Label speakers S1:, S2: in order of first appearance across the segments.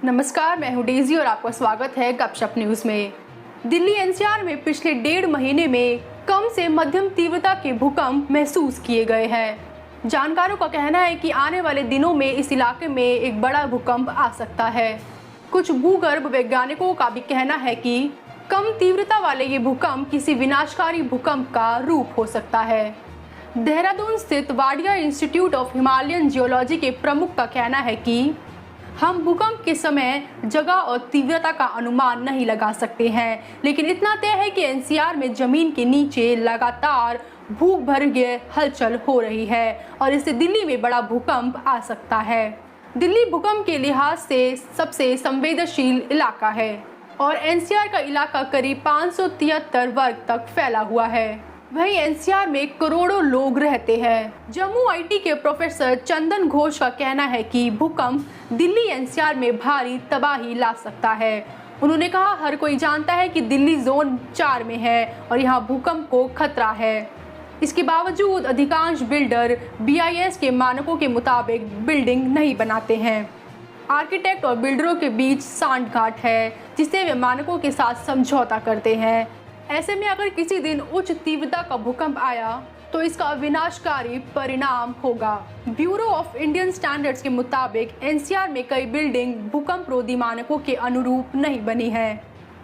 S1: नमस्कार, मैं हूं डेजी और आपका स्वागत है गपशप न्यूज में। दिल्ली एनसीआर में पिछले 1.5 महीने में कम से मध्यम तीव्रता के भूकंप महसूस किए गए हैं। जानकारों का कहना है कि आने वाले दिनों में इस इलाके में एक बड़ा भूकंप आ सकता है। कुछ भूगर्भ वैज्ञानिकों का भी कहना है कि कम तीव्रता वाले ये भूकंप किसी विनाशकारी भूकंप का रूप हो सकता है। देहरादून स्थित Wadia institute of Himalayan geology के प्रमुख का कहना है कि हम भूकंप के समय, जगह और तीव्रता का अनुमान नहीं लगा सकते हैं, लेकिन इतना तय है कि एनसीआर में जमीन के नीचे लगातार भूगर्भीय हलचल हो रही है और इससे दिल्ली में बड़ा भूकंप आ सकता है। दिल्ली भूकंप के लिहाज से सबसे संवेदनशील इलाका है और एनसीआर का इलाका करीब 573 वर्ग तक फैला हुआ है। वहीं एनसीआर में करोड़ों लोग रहते हैं। जम्मू आईटी के प्रोफेसर चंदन घोष का कहना है कि भूकंप दिल्ली एनसीआर में भारी तबाही ला सकता है। उन्होंने कहा, हर कोई जानता है कि दिल्ली जोन 4 में है और यहाँ भूकंप को खतरा है। इसके बावजूद अधिकांश बिल्डर बीआईएस के मानकों के मुताबिक बिल्डिंग नहीं बनाते हैं। आर्किटेक्ट और बिल्डरों के बीच सांठगांठ है, जिससे वे मानकों के साथ समझौता करते हैं। ऐसे में अगर किसी दिन उच्च तीव्रता का भूकंप आया तो इसका विनाशकारी परिणाम होगा। ब्यूरो ऑफ इंडियन स्टैंडर्ड्स के मुताबिक एनसीआर में कई बिल्डिंग भूकंप रोधी मानकों के अनुरूप नहीं बनी है।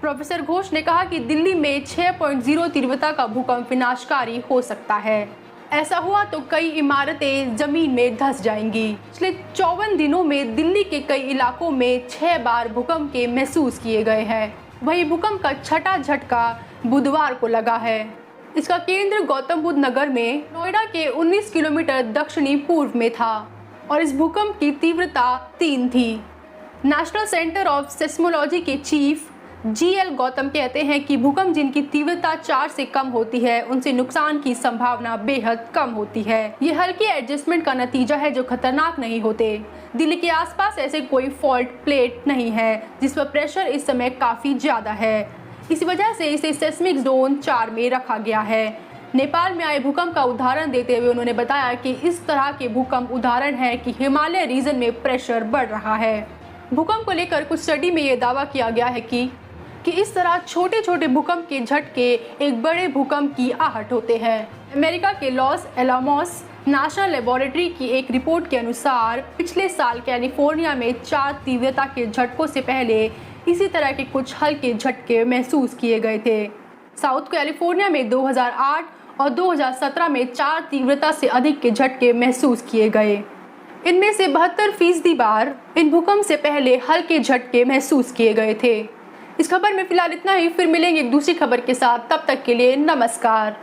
S1: प्रोफेसर घोष ने कहा कि दिल्ली में 6.0 तीव्रता का भूकंप विनाशकारी हो सकता है। ऐसा हुआ तो कई इमारतें जमीन में धंस जाएंगी। पिछले 54 दिनों में दिल्ली के कई इलाकों में 6 बार भूकंप के महसूस किए गए हैं। वहीं भूकंप का छठा झटका बुधवार को लगा है। इसका केंद्र गौतम बुद्ध नगर में नोएडा के 19 किलोमीटर दक्षिणी पूर्व में था और इस भूकंप की तीव्रता 3 थी। नेशनल सेंटर ऑफ सेस्मोलॉजी के चीफ जीएल गौतम कहते हैं कि भूकंप जिनकी तीव्रता 4 से कम होती है उनसे नुकसान की संभावना बेहद कम होती है। ये हल्की एडजस्टमेंट का नतीजा है जो खतरनाक नहीं होते। दिल्ली के आसपास ऐसे कोई फॉल्ट प्लेट नहीं है जिस पर प्रेशर इस समय काफी ज्यादा है। इसी वजह से इसे सेस्मिक जोन 4 में रखा गया है। नेपाल में आए भूकंप का उदाहरण देते हुए उन्होंने बताया कि इस तरह के भूकंप उदाहरण है कि हिमालय रीजन में प्रेशर बढ़ रहा है। भूकंप को लेकर कुछ स्टडी में ये दावा किया गया है कि इस तरह छोटे छोटे भूकंप के झटके एक बड़े भूकंप की आहट होते हैं। अमेरिका के लॉस एलामोस नेशनल लेबोरेटरी की एक रिपोर्ट के अनुसार पिछले साल कैलिफोर्निया में 4 तीव्रता के झटकों से पहले इसी तरह के कुछ हल्के झटके महसूस किए गए थे। साउथ कैलिफोर्निया में 2008 और 2017 में 4 तीव्रता से अधिक के झटके महसूस किए गए। इनमें से 72% बार इन भूकंप से पहले हल्के झटके महसूस किए गए थे। इस खबर में फिलहाल इतना ही। फिर मिलेंगे एक दूसरी खबर के साथ, तब तक के लिए नमस्कार।